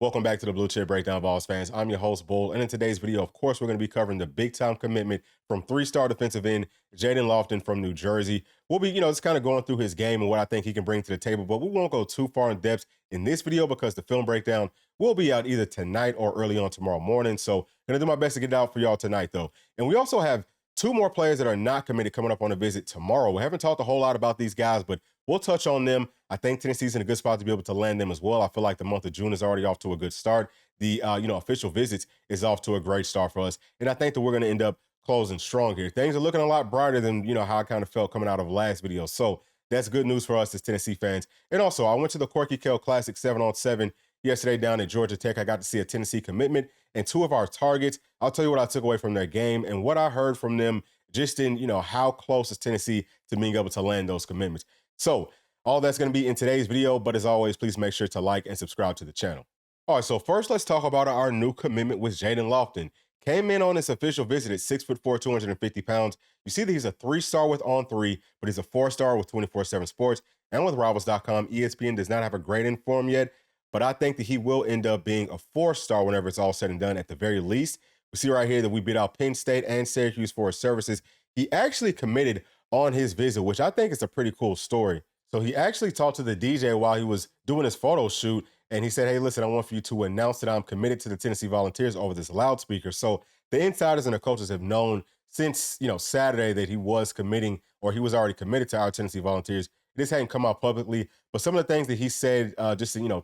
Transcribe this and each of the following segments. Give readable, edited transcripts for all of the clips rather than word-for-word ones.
Welcome back to the Bluechip Breakdown, Vols fans. I'm your host, Bull, and in today's video, of course, we're going to be covering the big-time commitment from three-star defensive end Jayden Loftin from New Jersey. We'll be, just kind of going through his game and what I think he can bring to the table, but we won't go too far in depth in this video because the film breakdown will be out either tonight or early on tomorrow morning. So I'm going to do my best to get it out for y'all tonight, though. And we also have two more players that are not committed coming up on a visit tomorrow. We haven't talked a whole lot about these guys, but we'll touch on them. I think Tennessee's in a good spot to be able to land them as well. I feel like the month of June is already off to a good start. The official visits is off to a great start for us, and I think that we're going to end up closing strong here. Things are looking a lot brighter than how I kind of felt coming out of last video. So that's good news for us as Tennessee fans. And also, I went to the Korky Kell Classic 7-on-7 yesterday down at Georgia Tech. I got to see a Tennessee commitment and two of our targets. I'll tell you what I took away from their game and what I heard from them just in, how close is Tennessee to being able to land those commitments. So all that's going to be in today's video, but as always, please make sure to like and subscribe to the channel. All right, so first let's talk about our new commitment with Jayden Loftin. Came in on his official visit at 6'4", 250 pounds. You see that he's a 3-star with On3, but he's a 4-star with 24/7 Sports and with Rivals.com. ESPN does not have a grading for him yet, but I think that he will end up being a 4-star whenever it's all said and done at the very least. We see right here that we beat out Penn State and Syracuse for his services. He actually committed on his visit, which I think is a pretty cool story. So he actually talked to the DJ while he was doing his photo shoot, and he said, hey, listen, I want for you to announce that I'm committed to the Tennessee Volunteers over this loudspeaker. So the insiders and the coaches have known since, Saturday that he was committing, or he was already committed to our Tennessee Volunteers. This hadn't come out publicly, but some of the things that he said,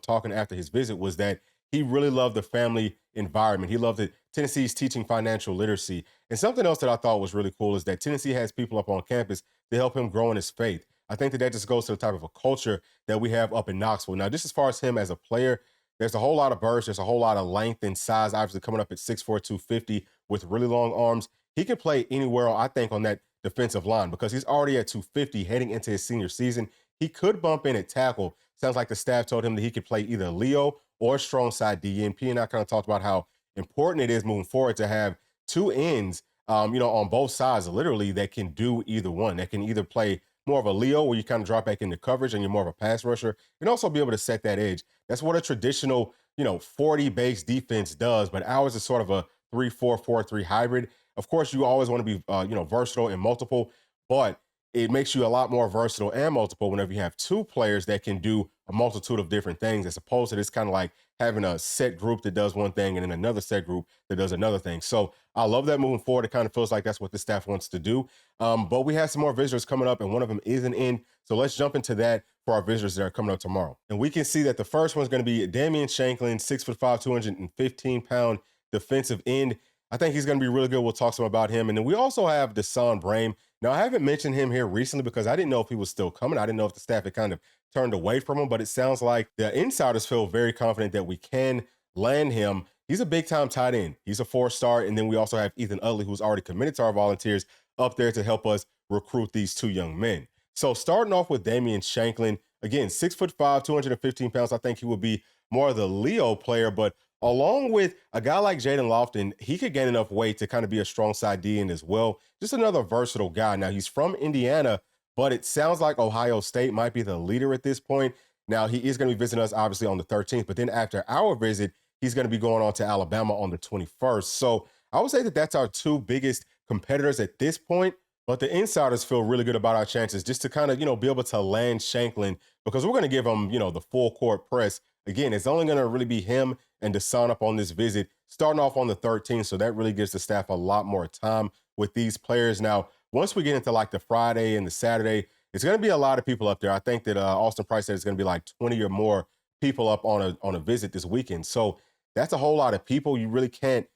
talking after his visit, was that he really loved the family environment. He loved that Tennessee's teaching financial literacy. And something else that I thought was really cool is that Tennessee has people up on campus to help him grow in his faith. I think that just goes to the type of a culture that we have up in Knoxville. Now, just as far as him as a player, there's a whole lot of burst. There's a whole lot of length and size, obviously coming up at 6'4", 250 with really long arms. He can play anywhere, I think, on that defensive line because he's already at 250 heading into his senior season. He could bump in at tackle. Sounds like the staff told him that he could play either Leo or strong side DNP. And I kind of talked about how important it is moving forward to have two ends, on both sides, literally, that can do either one. That can either play more of a Leo where you kind of drop back into coverage and you're more of a pass rusher, and also be able to set that edge. That's what a traditional, 40-base defense does, but ours is sort of a 3-4-4-3 hybrid. Of course, you always want to be, versatile and multiple, but it makes you a lot more versatile and multiple whenever you have two players that can do a multitude of different things, as opposed to this kind of like having a set group that does one thing and then another set group that does another thing. So I love that moving forward. It kind of feels like that's what the staff wants to do. But we have some more visitors coming up, and one of them is an end. So let's jump into that for our visitors that are coming up tomorrow. And we can see that the first one's going to be Damian Shanklin, 6'5", 215-pound defensive end. I think he's going to be really good. We'll talk some about him. And then we also have Deshaun Brame. Now, I haven't mentioned him here recently because I didn't know if he was still coming. I didn't know if the staff had kind of turned away from him, but it sounds like the insiders feel very confident that we can land him. He's a big-time tight end. He's a 4-star. And then we also have Ethan Utley, who's already committed to our Volunteers, up there to help us recruit these two young men. So starting off with Damian Shanklin, again, 6'5", 215 pounds. I think he would be more of the Leo player, but along with a guy like Jayden Loftin, he could gain enough weight to kind of be a strong side D end as well. Just another versatile guy. Now, he's from Indiana, but it sounds like Ohio State might be the leader at this point. Now, he is going to be visiting us, obviously, on the 13th, but then after our visit, he's going to be going on to Alabama on the 21st. So I would say that that's our two biggest competitors at this point, but the insiders feel really good about our chances just to kind of, be able to land Shanklin because we're going to give him, the full court press. Again, it's only going to really be him and to sign up on this visit starting off on the 13th. So that really gives the staff a lot more time with these players. Now, once we get into like the Friday and the Saturday, it's going to be a lot of people up there. I think that Austin Price said it's going to be like 20 or more people up on a visit this weekend. So that's a whole lot of people. You really can't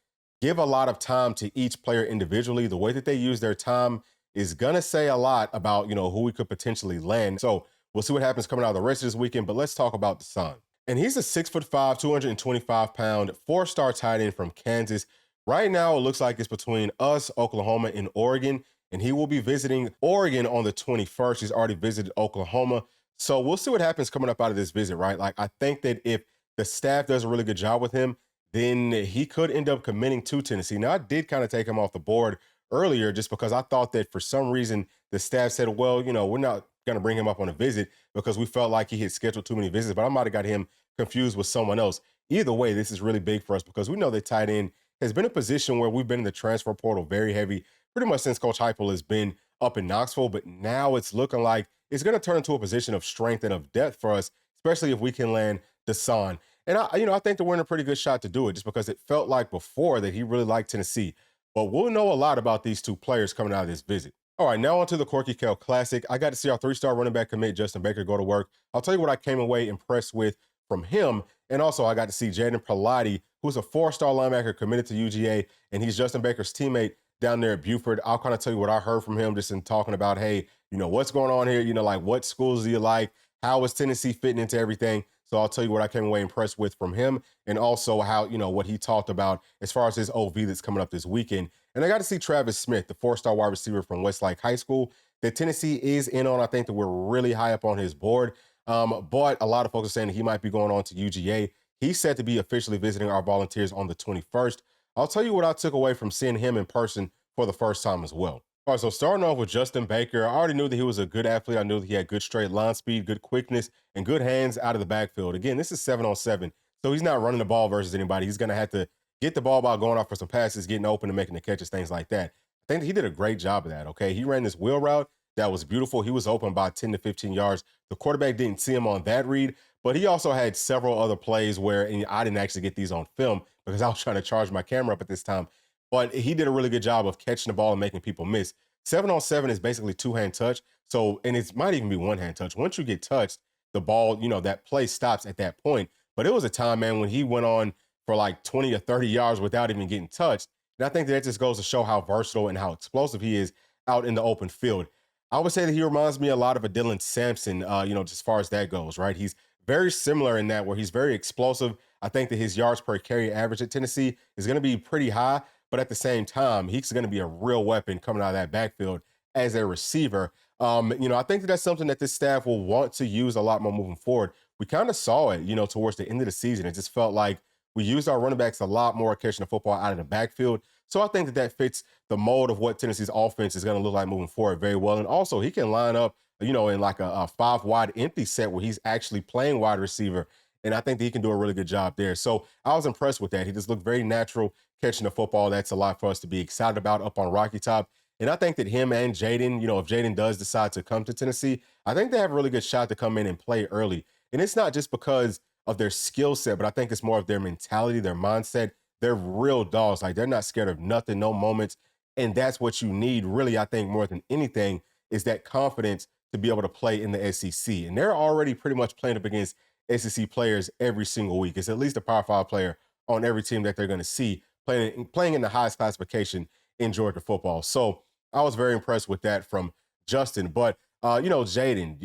give a lot of time to each player individually. The way that they use their time is going to say a lot about, who we could potentially land. So we'll see what happens coming out of the rest of this weekend, but let's talk about Deshaun. And he's a 6'5", 225-pound, 4-star tight end from Kansas. Right now, it looks like it's between us, Oklahoma, and Oregon. And he will be visiting Oregon on the 21st. He's already visited Oklahoma. So we'll see what happens coming up out of this visit, right? Like, I think that if the staff does a really good job with him, then he could end up committing to Tennessee. Now, I did kind of take him off the board earlier just because I thought that for some reason the staff said, well, we're not going to bring him up on a visit because we felt like he had scheduled too many visits, but I might have got him confused with someone else. either way, this is really big for us because we know that tight end has been a position where we've been in the transfer portal very heavy, pretty much since Coach Heupel has been up in Knoxville. But now it's looking like it's going to turn into a position of strength and of depth for us, especially if we can land Deshaun. And I think that we're in a pretty good shot to do it, just because it felt like before that he really liked Tennessee. But we'll know a lot about these two players coming out of this visit. All right, now on to the Korky Kell Classic. I got to see our three-star running back commit, Justin Baker, go to work. I'll tell you what I came away impressed with from him. And also, I got to see Jaden Loftin, who's a four-star linebacker committed to UGA, and he's Justin Baker's teammate down there at Buford. I'll kind of tell you what I heard from him just in talking about, hey, what's going on here? Like, what schools do you like? How is Tennessee fitting into everything? So I'll tell you what I came away impressed with from him, and also how, what he talked about as far as his OV that's coming up this weekend. And I got to see Travis Smith, the four-star wide receiver from Westlake High School, that Tennessee is in on. I think that we're really high up on his board. But a lot of folks are saying that he might be going on to UGA. He's set to be officially visiting our Volunteers on the 21st. I'll tell you what I took away from seeing him in person for the first time as well. All right, so starting off with Justin Baker, I already knew that he was a good athlete. I knew that he had good straight line speed, good quickness, and good hands out of the backfield. Again, this is 7-on-7, so he's not running the ball versus anybody. He's going to have to get the ball by going off for some passes, getting open and making the catches, things like that. I think that he did a great job of that, okay? He ran this wheel route that was beautiful. He was open by 10 to 15 yards. The quarterback didn't see him on that read, but he also had several other plays where, and I didn't actually get these on film because I was trying to charge my camera up at this time, but he did a really good job of catching the ball and making people miss. 7-on-7 is basically two-hand touch. So, and it might even be one-hand touch. Once you get touched, the ball, that play stops at that point. But it was a time, man, when he went on for like 20 or 30 yards without even getting touched. And I think that just goes to show how versatile and how explosive he is out in the open field. I would say that he reminds me a lot of a Dylan Sampson, just as far as that goes, right? He's very similar in that where he's very explosive. I think that his yards per carry average at Tennessee is going to be pretty high. But at the same time, he's going to be a real weapon coming out of that backfield as a receiver. I think that that's something that this staff will want to use a lot more moving forward. We kind of saw it, towards the end of the season. It just felt like we used our running backs a lot more catching the football out of the backfield. So I think that that fits the mold of what Tennessee's offense is going to look like moving forward very well. And also, he can line up, in like a five-wide empty set where he's actually playing wide receiver. And I think that he can do a really good job there. So I was impressed with that. He just looked very natural catching the football. That's a lot for us to be excited about up on Rocky Top. And I think that him and Jayden, if Jayden does decide to come to Tennessee, I think they have a really good shot to come in and play early. And it's not just because of their skill set, but I think it's more of their mentality, their mindset. They're real dogs. Like, they're not scared of nothing, no moments. And that's what you need, really, I think, more than anything, is that confidence to be able to play in the SEC. And they're already pretty much playing up against SEC players every single week. It's at least a Power 5 player on every team that they're going to see playing in the highest classification in Georgia football. So I was very impressed with that from Justin. But, Jayden,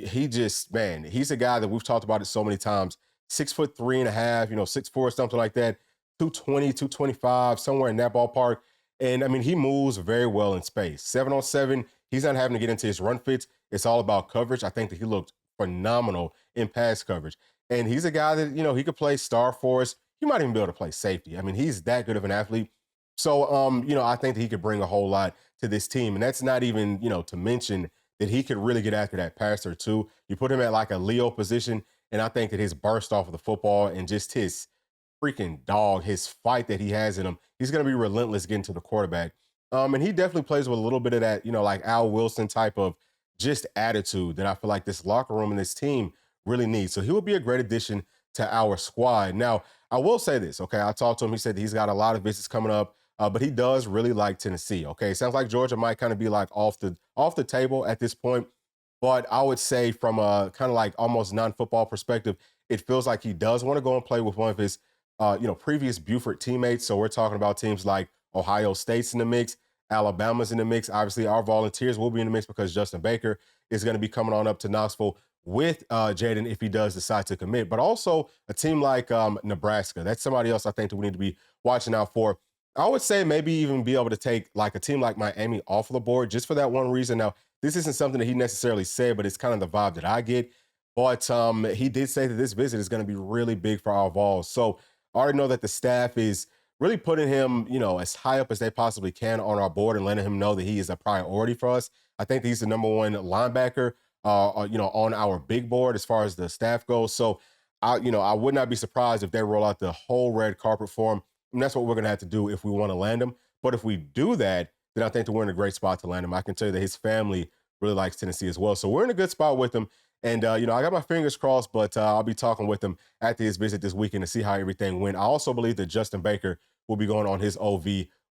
he's a guy that we've talked about it so many times. 6'3.5", 6'4", something like that, 220, 225, somewhere in that ballpark. And, he moves very well in space. 7-on-7, he's not having to get into his run fits. It's all about coverage. I think that he looked phenomenal in pass coverage. And he's a guy that, he could play star for us. He might even be able to play safety. He's that good of an athlete. So, I think that he could bring a whole lot to this team. And that's not even, to mention that he could really get after that passer too. You put him at like a Leo position, and I think that his burst off of the football and just his freaking dog, his fight that he has in him, he's going to be relentless getting to the quarterback. And he definitely plays with a little bit of that, like Al Wilson type of just attitude that I feel like this locker room and this team really needs. So he will be a great addition to our squad. Now, I will say this, okay? I talked to him. He said that he's got a lot of visits coming up, but he does really like Tennessee, okay? Sounds like Georgia might kind of be like off the table at this point. But I would say from a kind of like almost non-football perspective, it feels like he does want to go and play with one of his, previous Buford teammates. So we're talking about teams like Ohio State's in the mix, Alabama's in the mix. Obviously, our Volunteers will be in the mix because Justin Baker is going to be coming on up to Knoxville with Jayden if he does decide to commit. But also a team like Nebraska. That's somebody else I think that we need to be watching out for. I would say maybe even be able to take like a team like Miami off of the board just for that one reason. Now, this isn't something that he necessarily said, but it's kind of the vibe that I get. But he did say that this visit is going to be really big for our Vols. So I already know that the staff is really putting him, as high up as they possibly can on our board and letting him know that he is a priority for us. I think he's the number one linebacker, on our big board as far as the staff goes. So I would not be surprised if they roll out the whole red carpet for him. And that's what we're going to have to do if we want to land him. But if we do that, then I think that we're in a great spot to land him. I can tell you that his family really likes Tennessee as well. So we're in a good spot with him. And, I got my fingers crossed, but I'll be talking with him after his visit this weekend to see how everything went. I also believe that Justin Baker will be going on his OV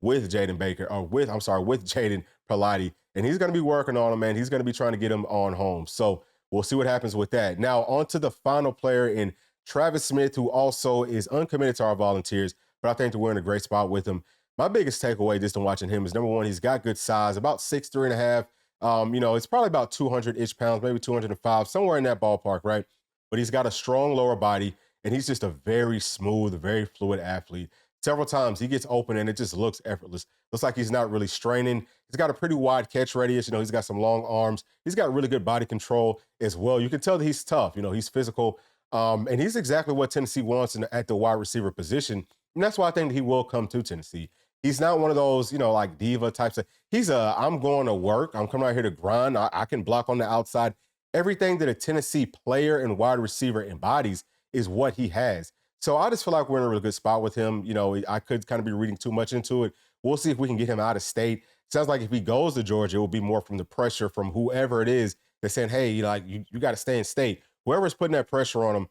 with Jayden Perlotte, and he's going to be working on him, man. He's going to be trying to get him on home. So we'll see what happens with that. Now, on to the final player in Travis Smith, who also is uncommitted to our Volunteers, but I think that we're in a great spot with him. My biggest takeaway just in watching him is, number one, he's got good size, about 6'3" and a half. It's probably about 200-ish pounds, maybe 205, somewhere in that ballpark, right? But he's got a strong lower body, and he's just a very smooth, very fluid athlete. Several times he gets open, and it just looks effortless. Looks like he's not really straining. He's got a pretty wide catch radius. He's got some long arms. He's got really good body control as well. You can tell that he's tough. He's physical. And he's exactly what Tennessee wants at the wide receiver position. And that's why I think he will come to Tennessee. He's not one of those, like diva types of, I'm going to work. I'm coming out here to grind. I can block on the outside. Everything that a Tennessee player and wide receiver embodies is what he has. So I just feel like we're in a really good spot with him. I could kind of be reading too much into it. We'll see if we can get him out of state. Sounds like if he goes to Georgia, it will be more from the pressure from whoever it is that's saying, hey, you got to stay in state. Whoever's putting that pressure on him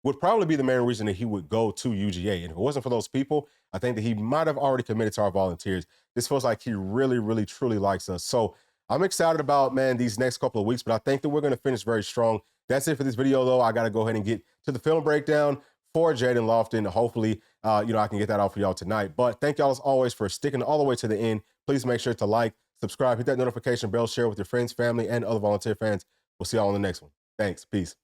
would probably be the main reason that he would go to UGA. And if it wasn't for those people, I think that he might have already committed to our Volunteers. This feels like he really, really, truly likes us. So I'm excited about, man, these next couple of weeks, but I think that we're going to finish very strong. That's it for this video, though. I got to go ahead and get to the film breakdown for Jayden Loftin. Hopefully, I can get that out for y'all tonight. But thank y'all as always for sticking all the way to the end. Please make sure to like, subscribe, hit that notification bell, share with your friends, family, and other Volunteer fans. We'll see y'all on the next one. Thanks. Peace.